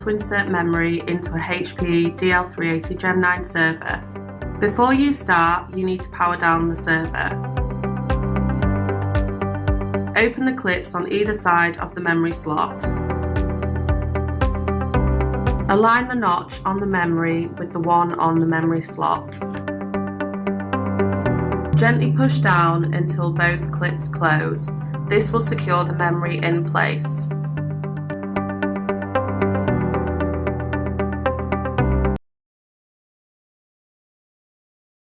to insert memory into a HP DL380 Gen 9 server. Before you start, you need to power down the server. Open the clips on either side of the memory slot. Align the notch on the memory with the one on the memory slot. Gently push down until both clips close. This will secure the memory in place.